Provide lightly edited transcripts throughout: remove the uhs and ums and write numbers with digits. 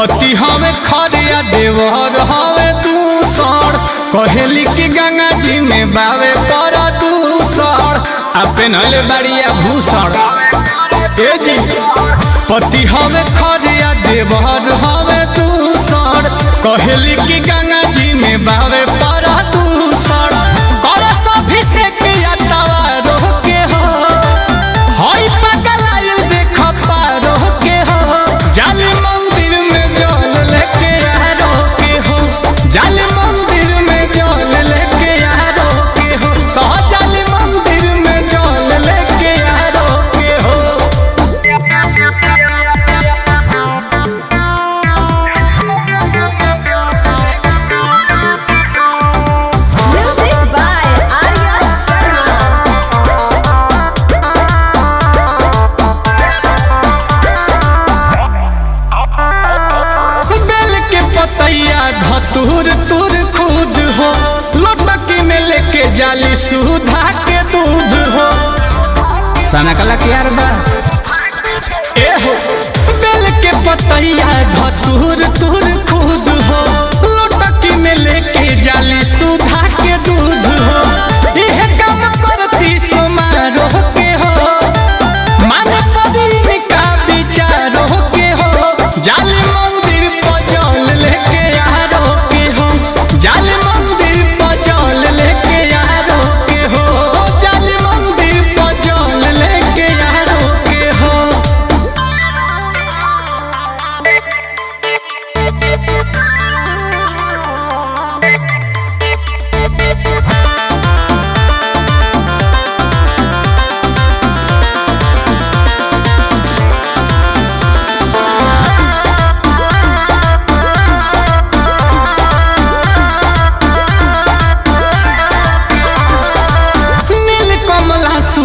पति हमें खरिया देवर हवे दूसर, कहेली कि गंगा जी में बावे पर दूसर, पेनले बाड़िया भूषण। ए जी पति हमें खरिया देवर हवे दूसर, कहेली कि गंगा जी में बावे पर दूसर। तुर तुर खुद हो लोटकी में लेके जाली सुधा के दूध हो। सना कला के यार बा ए हो बेल के पतैया धतूर तुर खुद हो लोटकी में लेके जाली सुधा के दूध हो। यह काम करती समारोह के हो मन पदी का विचारों के हो। जाली मंदिर पर जल लेके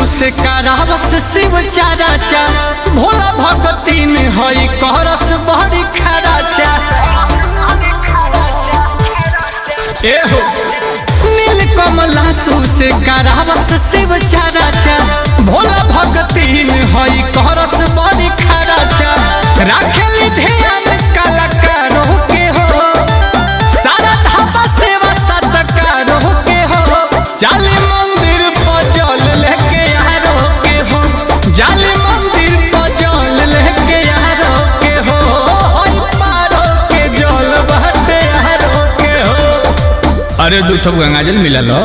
से करावस शिव चाराचा भोला भगती में हई करस बड़ी खराचा। ए हो नील कमला से करावस शिव चाराचा भोला भगती में हई करस बड़ी खराचा। राखेली ध्यान कलाकारों के हो सारा धापा सेवा सत्कारों के हो। जाली मंदिर पर जल लेके जाली मंदिर पर जल लेके यारो के हो पारो के जल बहते यारो के हो। अरे दूठो गंगा जल मिला लो।